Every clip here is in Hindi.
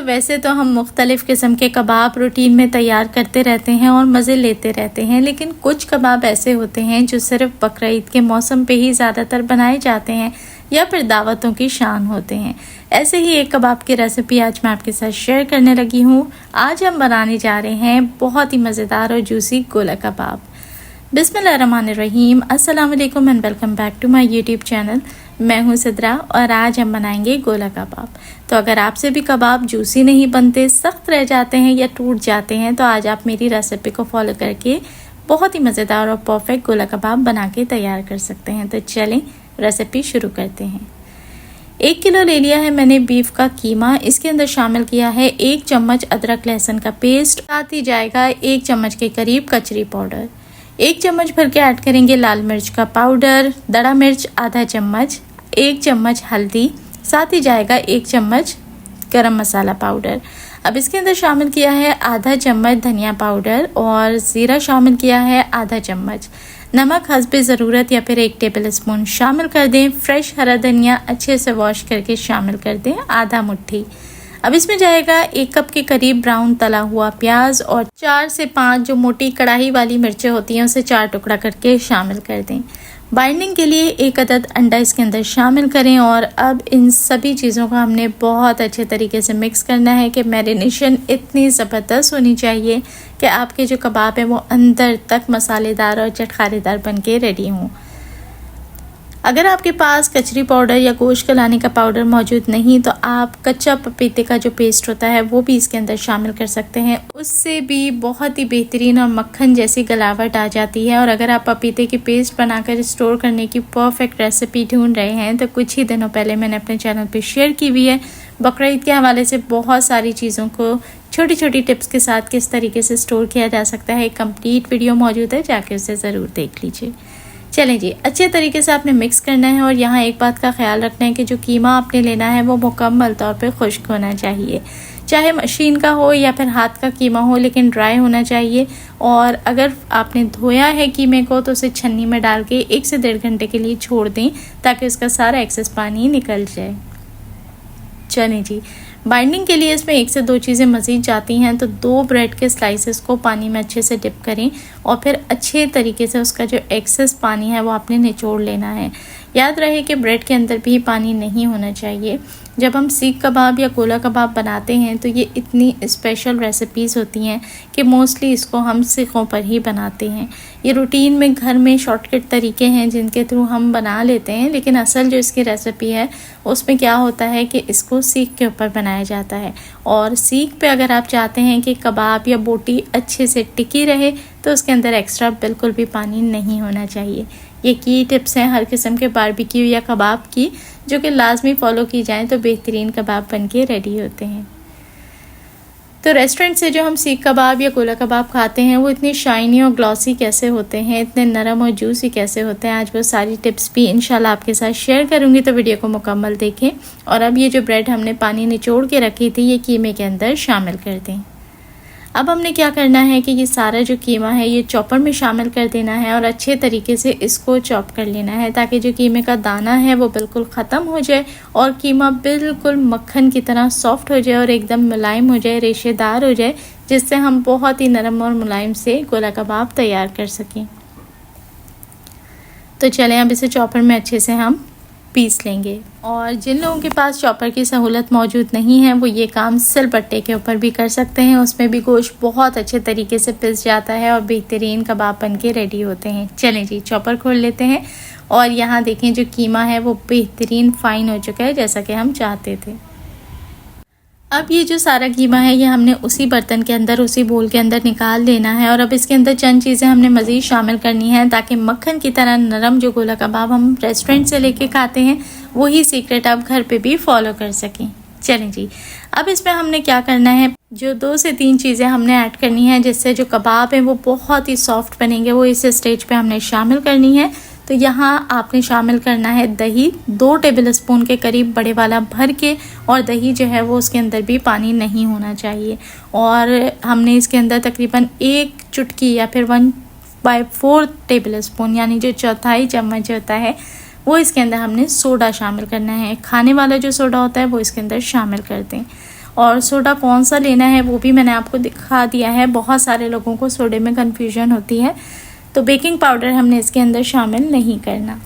वैसे तो हम मुख्तलिफ़ किस्म के कबाब रूटीन में तैयार करते रहते हैं और मज़े लेते रहते हैं, लेकिन कुछ कबाब ऐसे होते हैं जो सिर्फ बकरीद के मौसम पे ही ज़्यादातर बनाए जाते हैं या फिर दावतों की शान होते हैं। ऐसे ही एक कबाब की रेसिपी आज मैं आपके साथ शेयर करने लगी हूँ। आज हम बनाने जा रहे हैं बहुत ही मज़ेदार और जूसी गोला कबाब। बिस्मिल्लाहिर्रहमानिर्रहीम, अस्सलाम वालेकुम and welcome back to my YouTube channel. मैं हूं सिद्रा और आज हम बनाएंगे गोला कबाब। तो अगर आपसे भी कबाब जूसी नहीं बनते, सख्त रह जाते हैं या टूट जाते हैं, तो आज आप मेरी रेसिपी को फॉलो करके बहुत ही मज़ेदार और परफेक्ट गोला कबाब बना के तैयार कर सकते हैं। तो चलें रेसिपी शुरू करते हैं। 1 किलो ले लिया है मैंने बीफ का कीमा। इसके अंदर शामिल किया है 1 चम्मच अदरक लहसुन का पेस्ट, साथ ही जाएगा 1 चम्मच के करीब कचरी पाउडर। 1 चम्मच भर के ऐड करेंगे लाल मिर्च का पाउडर, दड़ा मिर्च आधा चम्मच, 1 चम्मच हल्दी, साथ ही जाएगा 1 चम्मच गरम मसाला पाउडर। अब इसके अंदर शामिल किया है आधा चम्मच धनिया पाउडर और ज़ीरा शामिल किया है आधा चम्मच। नमक हस्बे ज़रूरत या फिर 1 टेबल स्पून शामिल कर दें। फ्रेश हरा धनिया अच्छे से वॉश करके शामिल कर दें, आधा मुट्ठी। अब इसमें जाएगा 1 कप के करीब ब्राउन तला हुआ प्याज और 4 से 5 जो मोटी कढ़ाई वाली मिर्चें होती हैं उसे 4 टुकड़ा करके शामिल कर दें। बाइंडिंग के लिए 1 अदद अंडा इसके अंदर शामिल करें और अब इन सभी चीज़ों को हमने बहुत अच्छे तरीके से मिक्स करना है कि मैरिनेशन इतनी ज़बरदस्त होनी चाहिए कि आपके जो कबाब हैं वो अंदर तक मसालेदार और चटखारेदार बन के रेडी हों। अगर आपके पास कचरी पाउडर या गोश्त गलाने का पाउडर मौजूद नहीं तो आप कच्चा पपीते का जो पेस्ट होता है वो भी इसके अंदर शामिल कर सकते हैं। उससे भी बहुत ही बेहतरीन और मक्खन जैसी गलावट आ जाती है। और अगर आप पपीते की पेस्ट बनाकर स्टोर करने की परफेक्ट रेसिपी ढूंढ रहे हैं तो कुछ ही दिनों पहले मैंने अपने चैनल पर शेयर की हुई है। बकरीद के हवाले से बहुत सारी चीज़ों को छोटी छोटी टिप्स के साथ किस तरीके से स्टोर किया जा सकता है, एक कंप्लीट वीडियो मौजूद है, जाके उसे ज़रूर देख लीजिए। चलें जी, अच्छे तरीके से आपने मिक्स करना है और यहाँ एक बात का ख्याल रखना है कि जो कीमा आपने लेना है वो मुकम्मल तौर पे खुश्क होना चाहिए। चाहे मशीन का हो या फिर हाथ का कीमा हो, लेकिन ड्राई होना चाहिए। और अगर आपने धोया है कीमे को तो उसे छन्नी में डाल के 1 से 1.5 घंटे के लिए छोड़ दें ताकि उसका सारा एक्सेस पानी निकल जाए। चलें जी, बाइंडिंग के लिए इसमें 1 से 2 चीज़ें मज़ीद जाती हैं। तो 2 ब्रेड के स्लाइसेस को पानी में अच्छे से डिप करें और फिर अच्छे तरीके से उसका जो एक्सेस पानी है वो आपने निचोड़ लेना है। याद रहे कि ब्रेड के अंदर भी पानी नहीं होना चाहिए। जब हम सीख कबाब या गोला कबाब बनाते हैं तो ये इतनी स्पेशल रेसिपीज़ होती हैं कि मोस्टली इसको हम सीखों पर ही बनाते हैं। ये रूटीन में घर में शॉर्टकट तरीके हैं जिनके थ्रू हम बना लेते हैं, लेकिन असल जो इसकी रेसिपी है उसमें क्या होता है कि इसको सीख के ऊपर बनाया जाता है। और सीख पे अगर आप चाहते हैं कि कबाब या बोटी अच्छे से टिकी रहे तो उसके अंदर एक्स्ट्रा बिल्कुल भी पानी नहीं होना चाहिए। ये की टिप्स हैं हर किस्म के बारबेक्यू या कबाब की, जो कि लाजमी फॉलो की जाएं तो बेहतरीन कबाब बन के रेडी होते हैं। तो रेस्टोरेंट से जो हम सीख कबाब या गोला कबाब खाते हैं वो इतनी शाइनी और ग्लॉसी कैसे होते हैं, इतने नरम और जूसी कैसे होते हैं, आज वो सारी टिप्स भी इंशाल्लाह आपके साथ शेयर करूंगी, तो वीडियो को मुकम्मल देखें। और अब ये जो ब्रेड हमने पानी निचोड़ के रखी थी ये कीमे के अंदर शामिल कर दें। अब हमने क्या करना है कि ये सारा जो कीमा है ये चॉपर में शामिल कर देना है और अच्छे तरीके से इसको चॉप कर लेना है ताकि जो कीमे का दाना है वो बिल्कुल ख़त्म हो जाए और कीमा बिल्कुल मक्खन की तरह सॉफ्ट हो जाए और एकदम मुलायम हो जाए, रेशेदार हो जाए, जिससे हम बहुत ही नरम और मुलायम से गोला कबाब तैयार कर सकें। तो चलें अब इसे चॉपर में अच्छे से हम पीस लेंगे। और जिन लोगों के पास चॉपर की सहूलत मौजूद नहीं है वो ये काम सिलबट्टे के ऊपर भी कर सकते हैं। उसमें भी गोश्त बहुत अच्छे तरीके से पिस जाता है और बेहतरीन कबाब बन के रेडी होते हैं। चलें जी, चॉपर खोल लेते हैं और यहाँ देखें जो कीमा है वो बेहतरीन फाइन हो चुका है जैसा कि हम चाहते थे। अब ये जो सारा कीमा है ये हमने उसी बर्तन के अंदर, उसी बोल के अंदर निकाल लेना है। और अब इसके अंदर चंद चीज़ें हमने मज़ीद शामिल करनी है ताकि मक्खन की तरह नरम जो गोला कबाब हम रेस्टोरेंट से लेके खाते हैं वही सीक्रेट आप घर पे भी फॉलो कर सकें। चलें जी, अब इसमें हमने क्या करना है, जो 2 से 3 चीज़ें हमने ऐड करनी है जिससे जो कबाब हैं वो बहुत ही सॉफ्ट बनेंगे, वो इस स्टेज पे हमने शामिल करनी है। तो यहाँ आपने शामिल करना है दही, 2 टेबल स्पून के करीब बड़े वाला भर के, और दही जो है वो उसके अंदर भी पानी नहीं होना चाहिए। और हमने इसके अंदर तकरीबन 1 चुटकी या फिर 1/4 टेबल स्पून यानी जो 1/4 चम्मच होता है वो इसके अंदर हमने सोडा शामिल करना है। खाने वाला जो सोडा होता है वो इसके अंदर शामिल कर दें। और सोडा कौन सा लेना है वो भी मैंने आपको दिखा दिया है। बहुत सारे लोगों को सोडे में कन्फ्यूजन होती है, तो बेकिंग पाउडर हमने इसके अंदर शामिल नहीं करना।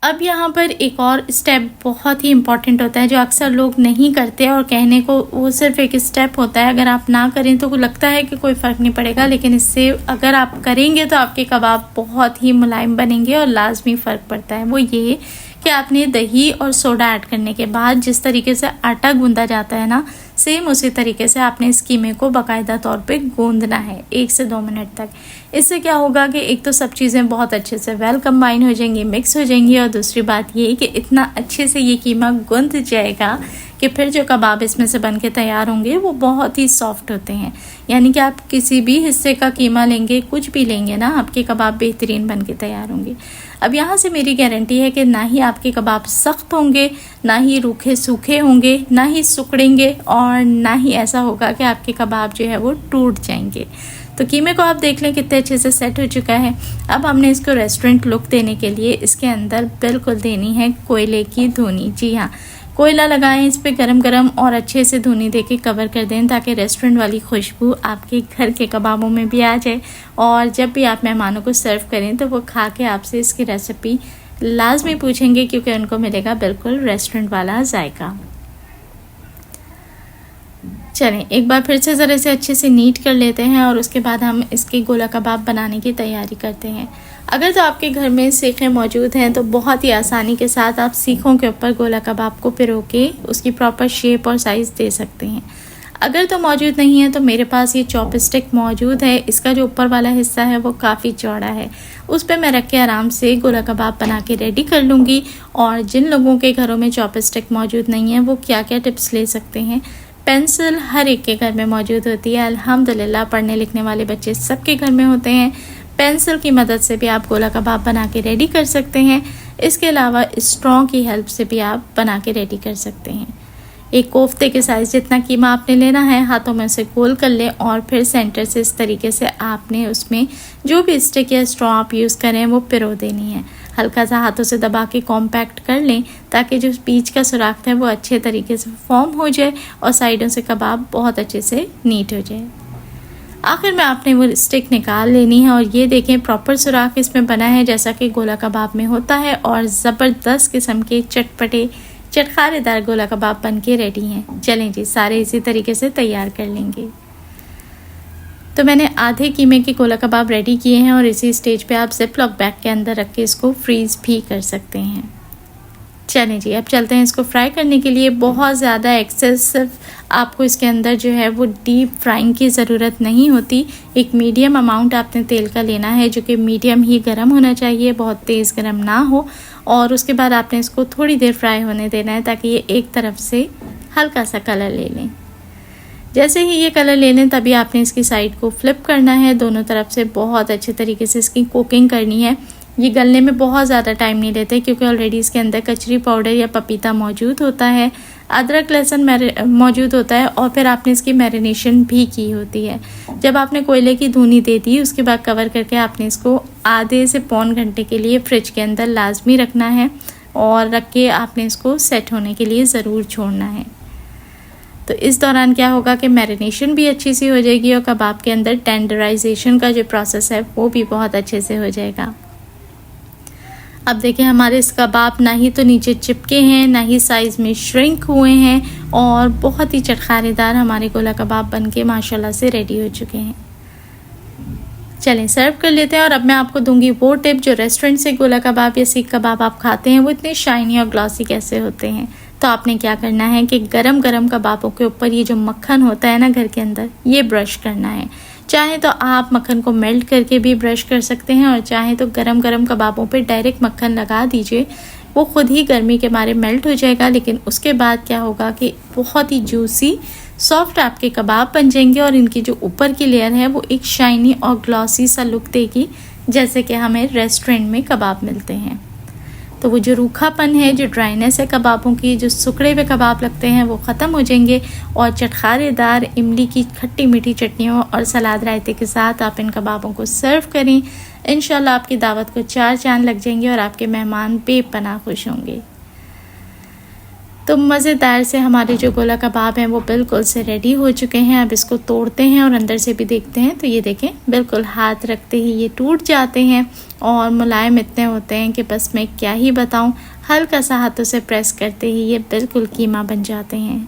अब यहाँ पर एक और स्टेप बहुत ही इम्पॉर्टेंट होता है जो अक्सर लोग नहीं करते, और कहने को वो सिर्फ एक स्टेप होता है, अगर आप ना करें तो लगता है कि कोई फ़र्क नहीं पड़ेगा, लेकिन इससे अगर आप करेंगे तो आपके कबाब बहुत ही मुलायम बनेंगे और लाजमी फ़र्क पड़ता है। वो ये कि आपने दही और सोडा ऐड करने के बाद जिस तरीके से आटा गूंदा जाता है ना, सेम उसी तरीके से आपने इस कीमे को बाकायदा तौर पे गूंदना है 1 से 2 मिनट तक। इससे क्या होगा कि एक तो सब चीज़ें बहुत अच्छे से वेल कंबाइन हो जाएंगी, मिक्स हो जाएंगी, और दूसरी बात ये कि इतना अच्छे से ये कीमा गूंद जाएगा कि फिर जो कबाब इसमें से बन के तैयार होंगे वो बहुत ही सॉफ्ट होते हैं। यानी कि आप किसी भी हिस्से का कीमा लेंगे, कुछ भी लेंगे ना, आपके कबाब बेहतरीन बन के तैयार होंगे। अब यहाँ से मेरी गारंटी है कि ना ही आपके कबाब सख्त होंगे, ना ही रूखे सूखे होंगे, ना ही सुकड़ेंगे, और ना ही ऐसा होगा कि आपके कबाब जो है वो टूट जाएंगे। तो कीमे को आप देख लें कितने अच्छे से सेट हो चुका है। अब हमने इसको रेस्टोरेंट लुक देने के लिए इसके अंदर बिल्कुल देनी है कोयले की धुनी। जी हाँ, कोयला लगाएं इस पे गरम गरम, और अच्छे से धुनी दे के कवर कर दें ताकि रेस्टोरेंट वाली खुशबू आपके घर के कबाबों में भी आ जाए, और जब भी आप मेहमानों को सर्व करें तो वो खा के आपसे इसकी रेसिपी लाजमी पूछेंगे, क्योंकि उनको मिलेगा बिल्कुल रेस्टोरेंट वाला जायका। चलें एक बार फिर से ज़रा से अच्छे से नीट कर लेते हैं, और उसके बाद हम इसके गोला कबाब बनाने की तैयारी करते हैं। अगर तो आपके घर में सीखें मौजूद हैं तो बहुत ही आसानी के साथ आप सीखों के ऊपर गोला कबाब को पिरो के उसकी प्रॉपर शेप और साइज़ दे सकते हैं। अगर तो मौजूद नहीं है तो मेरे पास ये चॉपस्टिक मौजूद है। इसका जो ऊपर वाला हिस्सा है वो काफ़ी चौड़ा है, उस पर मैं रख के आराम से गोला कबाब बना के रेडी कर लूँगी। और जिन लोगों के घरों में चॉपस्टिक मौजूद नहीं है वो क्या क्या टिप्स ले सकते हैं। पेंसिल हर एक के घर में मौजूद होती है, अल्हम्दुलिल्लाह पढ़ने लिखने वाले बच्चे सबके घर में होते हैं। पेंसिल की मदद से भी आप गोला कबाब बना के रेडी कर सकते हैं। इसके अलावा स्ट्रॉ की हेल्प से भी आप बना के रेडी कर सकते हैं। एक कोफ्ते के साइज़ जितना कीमा आपने लेना है, हाथों में उसे गोल कर लें, और फिर सेंटर से इस तरीके से आपने उसमें जो भी स्टिक या स्ट्रॉ आप यूज़ करें वो पिरो देनी है। हल्का सा हाथों से दबा के कॉम्पैक्ट कर लें ताकि जो बीच का सुराख है वो अच्छे तरीके से फॉर्म हो जाए और साइडों से कबाब बहुत अच्छे से नीट हो जाए। आखिर में आपने वो स्टिक निकाल लेनी है, और ये देखें प्रॉपर सुराख इसमें बना है जैसा कि गोला कबाब में होता है, और ज़बरदस्त किस्म के चटपटे चटखारेदार गोला कबाब बन के रेडी हैं। चलें जी, सारे इसी तरीके से तैयार कर लेंगे। तो मैंने आधे कीमे के गोला कबाब रेडी किए हैं, और इसी स्टेज पे आप जिप लॉक बैग के अंदर रख के इसको फ्रीज़ भी कर सकते हैं। चलें जी, अब चलते हैं इसको फ्राई करने के लिए। बहुत ज़्यादा एक्सेसिव आपको इसके अंदर जो है वो डीप फ्राइंग की ज़रूरत नहीं होती। एक मीडियम अमाउंट आपने तेल का लेना है जो कि मीडियम ही गर्म होना चाहिए, बहुत तेज़ गर्म ना हो। और उसके बाद आपने इसको थोड़ी देर फ्राई होने देना है ताकि ये एक तरफ से हल्का सा कलर ले लें। जैसे ही ये कलर ले लें तभी आपने इसकी साइड को फ्लिप करना है, दोनों तरफ से बहुत अच्छे तरीके से इसकी कुकिंग करनी है। ये गलने में बहुत ज़्यादा टाइम नहीं लेते क्योंकि ऑलरेडी इसके अंदर कचरी पाउडर या पपीता मौजूद होता है, अदरक लहसुन मौजूद होता है, और फिर आपने इसकी मैरिनेशन भी की होती है। जब आपने कोयले की धुनी दे दी उसके बाद कवर करके आपने इसको आधे से पौन घंटे के लिए फ्रिज के अंदर लाजमी रखना है, और रख के आपने इसको सेट होने के लिए ज़रूर छोड़ना है। तो इस दौरान क्या होगा कि मैरिनेशन भी अच्छी सी हो जाएगी और कबाब के अंदर टेंडराइजेशन का जो प्रोसेस है वो भी बहुत अच्छे से हो जाएगा। अब देखिए हमारे इस कबाब ना ही तो नीचे चिपके हैं, ना ही साइज़ में श्रिंक हुए हैं, और बहुत ही चटखारेदार हमारे गोला कबाब बनके माशाल्लाह से रेडी हो चुके हैं। चलें सर्व कर लेते हैं। और अब मैं आपको दूंगी वो टिप जो रेस्टोरेंट से गोला कबाब या सीख कबाब आप खाते हैं वो इतने शाइनी और ग्लॉसी कैसे होते हैं। तो आपने क्या करना है कि गरम गरम कबाबों के ऊपर ये जो मक्खन होता है ना घर के अंदर, ये ब्रश करना है। चाहे तो आप मक्खन को मेल्ट करके भी ब्रश कर सकते हैं, और चाहे तो गरम गरम कबाबों पे डायरेक्ट मक्खन लगा दीजिए, वो खुद ही गर्मी के मारे मेल्ट हो जाएगा। लेकिन उसके बाद क्या होगा कि बहुत ही जूसी सॉफ्ट आपके कबाब बन जाएंगे, और इनकी जो ऊपर की लेयर है वो एक शाइनी और ग्लॉसी सा लुक देगी जैसे कि हमें रेस्टोरेंट में कबाब मिलते हैं। तो वो जो रूखापन है, जो ड्राइनेस है कबाबों की, जो सुखड़े हुए कबाब लगते हैं वो ख़त्म हो जाएंगे, और चटखारेदार इमली की खट्टी मीठी चटनियों और सलाद रायते के साथ आप इन कबाबों को सर्व करें। इंशाल्लाह आपकी दावत को 4 चांद लग जाएंगे और आपके मेहमान बेपनाह खुश होंगे। तो मज़ेदार से हमारे जो गोला कबाब हैं वो बिल्कुल से रेडी हो चुके हैं। अब इसको तोड़ते हैं और अंदर से भी देखते हैं। तो ये देखें, बिल्कुल हाथ रखते ही ये टूट जाते हैं और मुलायम इतने होते हैं कि बस मैं क्या ही बताऊं। हल्का सा हाथों से प्रेस करते ही ये बिल्कुल कीमा बन जाते हैं।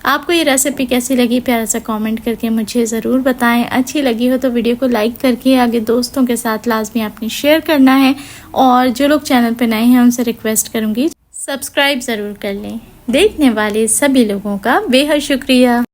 आपको ये रेसिपी कैसी लगी, प्यारा सा कमेंट करके मुझे ज़रूर बताएं। अच्छी लगी हो तो वीडियो को लाइक करके आगे दोस्तों के साथ लाजमी आपने शेयर करना है। और जो लोग चैनल पर नए हैं उनसे रिक्वेस्ट करूँगी सब्सक्राइब ज़रूर कर लें। देखने वाले सभी लोगों का बेहद शुक्रिया।